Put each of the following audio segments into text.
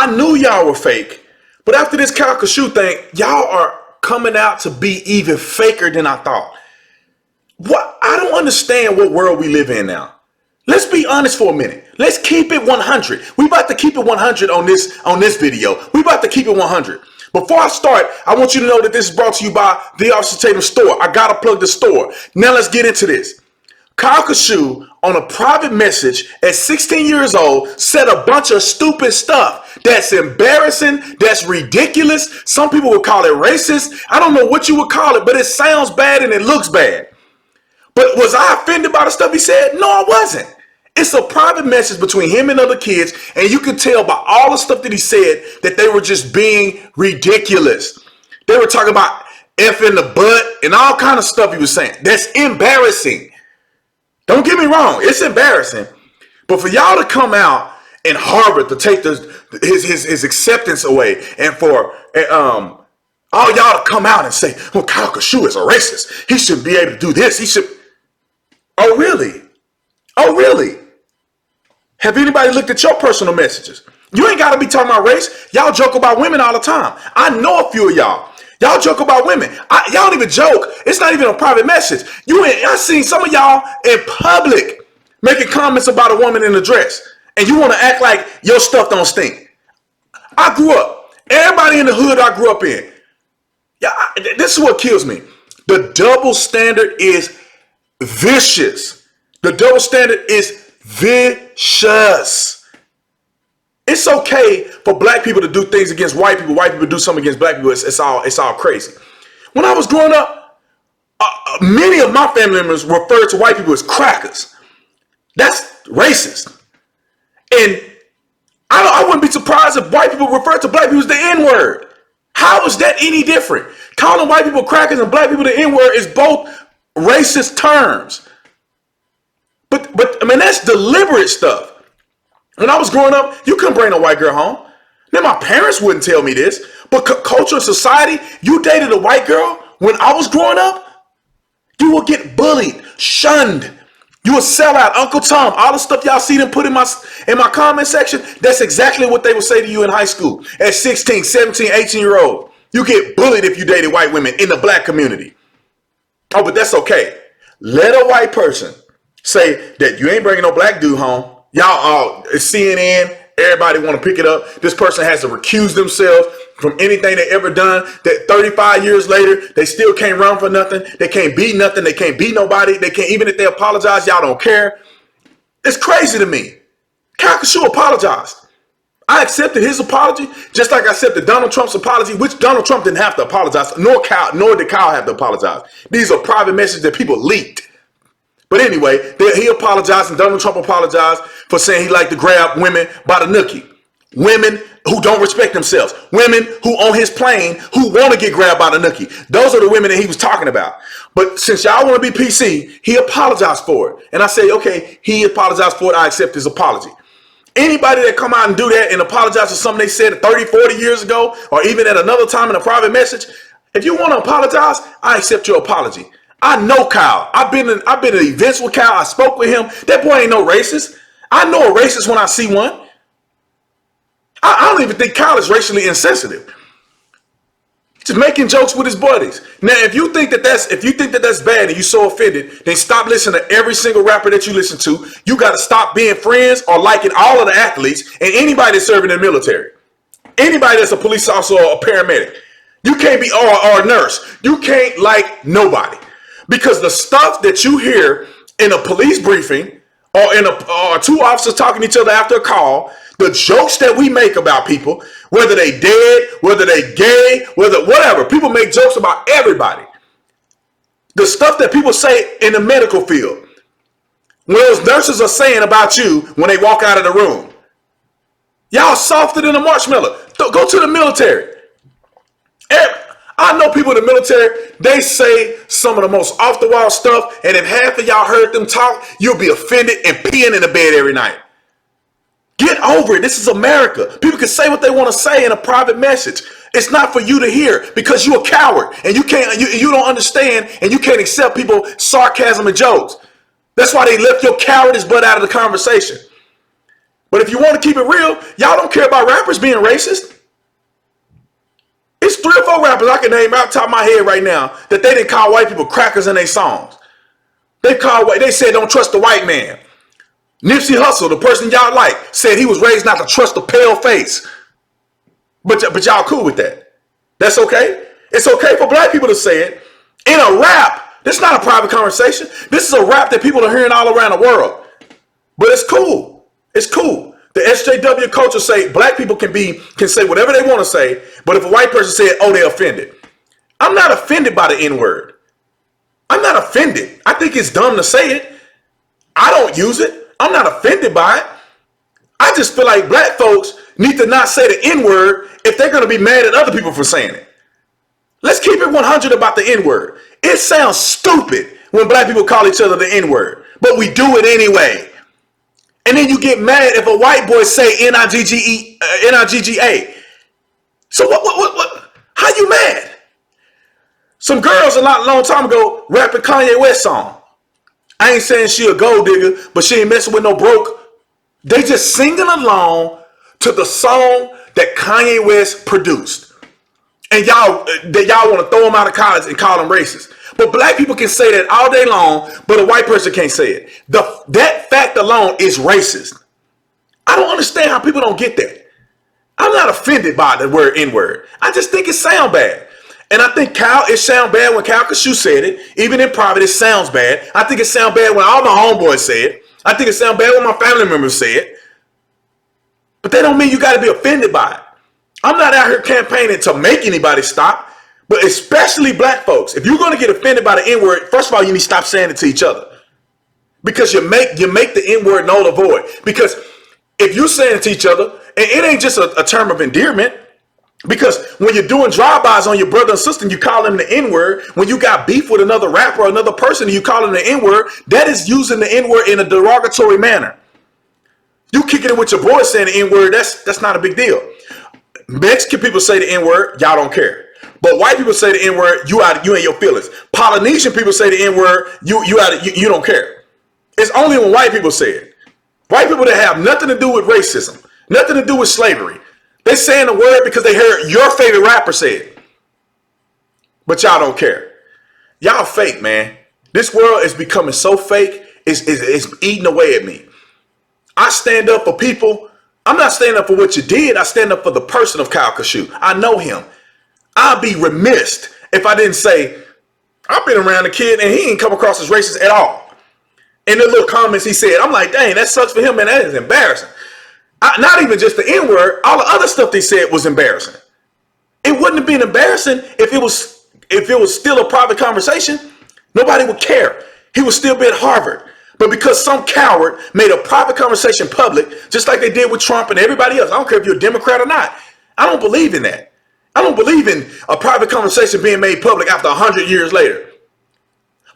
I knew y'all were fake, but after this Calcasieu thing, y'all are coming out to be even faker than I thought. What? I don't understand what world we live in now. Let's be honest for a minute. Let's keep it 100. We about to keep it 100 on this video. We about to keep it 100. Before I start, I want you to know that this is brought to you by the Officer Tatum store. I gotta plug the store. Now let's get into this. Kashuv on a private message at 16 years old said a bunch of stupid stuff that's embarrassing, that's ridiculous. Some people would call it racist. I don't know what you would call it, but it sounds bad and it looks bad. But was I offended by the stuff he said? No, I wasn't. It's a private message between him and other kids, and you can tell by all the stuff that he said that they were just being ridiculous. They were talking about F in the butt and all kind of stuff he was saying. That's embarrassing. Don't get me wrong, it's embarrassing. But for y'all to come out in Harvard to take his acceptance away, and for all y'all to come out and say, well, Calcasieu is a racist. He shouldn't be able to do this. He should. Oh, really? Oh, really? Have anybody looked at your personal messages? You ain't got to be talking about race. Y'all joke about women all the time. I know a few of y'all. Y'all joke about women. Y'all don't even joke. It's not even a private message. I seen some of y'all in public making comments about a woman in a dress, and you want to act like your stuff don't stink. I grew up. Everybody in the hood I grew up in. Yeah, this is what kills me. The double standard is vicious. The double standard is vicious. It's okay for black people to do things against white people do something against black people. It's all crazy. When I was growing up, many of my family members referred to white people as crackers. That's racist. And I wouldn't be surprised if white people refer to black people as the N-word. How is that any different? Calling white people crackers and black people the N-word is both racist terms. But I mean, that's deliberate stuff. When I was growing up, you couldn't bring a white girl home. Now, my parents wouldn't tell me this, but culture and society, you dated a white girl when I was growing up, you would get bullied, shunned. You would sell out. Uncle Tom, all the stuff y'all see them put in my comment section, that's exactly what they would say to you in high school. At 16, 17, 18-year-old, you get bullied if you dated white women in the black community. Oh, but that's okay. Let a white person say that you ain't bringing no black dude home. Y'all all CNN, everybody want to pick it up. This person has to recuse themselves from anything they ever done. That 35 years later, they still can't run for nothing. They can't be nothing. They can't be nobody. They can't, even if they apologize, y'all don't care. It's crazy to me. Calcasieu apologized. I accepted his apology, just like I accepted Donald Trump's apology, which Donald Trump didn't have to apologize, nor did Kyle have to apologize. These are private messages that people leaked. But anyway, he apologized, and Donald Trump apologized for saying he liked to grab women by the nookie. Women who don't respect themselves. Women who on his plane who want to get grabbed by the nookie. Those are the women that he was talking about. But since y'all want to be PC, he apologized for it. And I say, okay, he apologized for it. I accept his apology. Anybody that come out and do that and apologize for something they said 30, 40 years ago, or even at another time in a private message, if you want to apologize, I accept your apology. I know Kyle. I've been at events with Kyle. I spoke with him. That boy ain't no racist. I know a racist when I see one. I don't even think Kyle is racially insensitive. Just making jokes with his buddies. Now, if you think that that's bad and you're so offended, then stop listening to every single rapper that you listen to. You got to stop being friends or liking all of the athletes and anybody that's serving in the military. Anybody that's a police officer or a paramedic. You can't be or a nurse. You can't like nobody. Because the stuff that you hear in a police briefing or two officers talking to each other after a call, the jokes that we make about people, whether they dead, whether they gay, whatever, people make jokes about everybody. The stuff that people say in the medical field, what those nurses are saying about you when they walk out of the room. Y'all softer than a marshmallow. Go to the military. I know people in the military, they say some of the most off-the-wall stuff, and if half of y'all heard them talk, you'll be offended and peeing in the bed every night. Get over it. This is America. People can say what they want to say in a private message. It's not for you to hear because you're a coward and you don't understand and you can't accept people's sarcasm and jokes. That's why they left your cowardice butt out of the conversation. But if you want to keep it real, y'all don't care about rappers being racist. It's 3 or 4 rappers I can name out the top of my head right now that they didn't call white people crackers in their songs. They said don't trust the white man. Nipsey Hussle, the person y'all like, said he was raised not to trust the pale face. But y'all cool with that. That's okay. It's okay for black people to say it. In a rap, this is not a private conversation. This is a rap that people are hearing all around the world. But it's cool. It's cool. The SJW culture say black people can say whatever they want to say, but if a white person said, oh, they're offended. I'm not offended by the N-word. I'm not offended. I think it's dumb to say it. I don't use it. I'm not offended by it. I just feel like black folks need to not say the N-word if they're going to be mad at other people for saying it. Let's keep it 100 about the N-word. It sounds stupid when black people call each other the N-word, but we do it anyway. And then you get mad if a white boy say N-I-G-G-A. So what? How you mad? Some girls a long time ago rapping Kanye West song. I ain't saying she a gold digger, but she ain't messing with no broke. They just singing along to the song that Kanye West produced. And y'all want to throw him out of college and call him racist. But black people can say that all day long, but a white person can't say it. That fact alone is racist. I don't understand how people don't get that. I'm not offended by the word N-word. I just think it sounds bad. And I think it sounds bad when Calcasieu said it. Even in private, it sounds bad. I think it sounds bad when all my homeboys say it. I think it sounds bad when my family members say it. But that don't mean you got to be offended by it. I'm not out here campaigning to make anybody stop, but especially black folks. If you're going to get offended by the N-word, first of all, you need to stop saying it to each other. Because you make the N-word null or void. Because if you're saying it to each other, and it ain't just a term of endearment, because when you're doing drive-bys on your brother and sister and you call them the N-word, when you got beef with another rapper or another person and you call them the N-word, that is using the N-word in a derogatory manner. You kicking it with your boys saying the N-word, that's not a big deal. Mexican people say the N-word, y'all don't care. But white people say the N-word, you in your feelings. Polynesian people say the N-word, you don't care. It's only when white people say it. White people that have nothing to do with racism, nothing to do with slavery. They saying the word because they heard your favorite rapper say it. But y'all don't care. Y'all fake, man. This world is becoming so fake, it's eating away at me. I stand up for people. I'm not standing up for what you did. I stand up for the person of Calcasieu. I know him. I'd be remiss if I didn't say, I've been around the kid and he ain't come across as racist at all. In the little comments he said, I'm like, dang, that sucks for him, man. That is embarrassing. Not even just the N-word, all the other stuff they said was embarrassing. It wouldn't have been embarrassing if it was still a private conversation. Nobody would care. He would still be at Harvard. But because some coward made a private conversation public, just like they did with Trump and everybody else, I don't care if you're a Democrat or not. I don't believe in that. I don't believe in a private conversation being made public after 100 years later.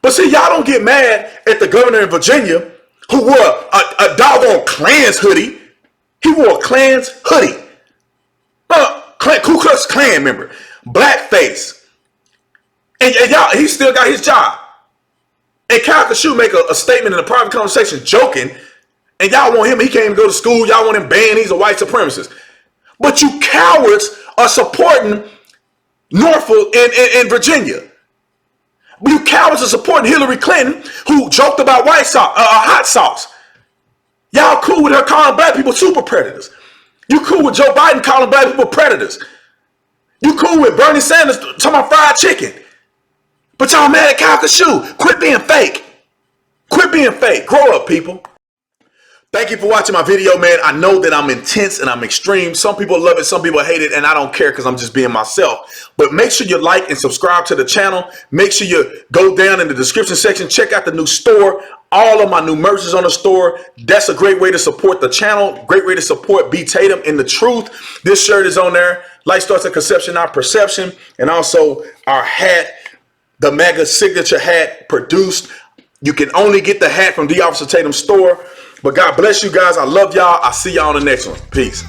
But see, y'all don't get mad at the governor in Virginia who wore a doggone Klans hoodie. He wore a Klans hoodie. Ku Klux Klan member. Blackface. And y'all, he still got his job. And Calcasieu make a statement in a private conversation joking, and y'all want him, he can't even go to school, y'all want him banned, he's a white supremacist. But you cowards are supporting Norfolk in Virginia. You cowards are supporting Hillary Clinton, who joked about hot sauce. Y'all cool with her calling black people super predators. You cool with Joe Biden calling black people predators. You cool with Bernie Sanders talking about fried chicken. But y'all mad at Calcasieu. Quit being fake. Quit being fake. Grow up, people. Thank you for watching my video, man. I know that I'm intense and I'm extreme. Some people love it, some people hate it, and I don't care because I'm just being myself. But make sure you like and subscribe to the channel. Make sure you go down in the description section. Check out the new store. All of my new merch is on the store. That's a great way to support the channel. Great way to support B. Tatum in the truth. This shirt is on there. Life starts at conception, not perception. And also our hat. The mega signature hat produced. You can only get the hat from the Officer Tatum store. But God bless you guys. I love y'all. I'll see y'all on the next one. Peace.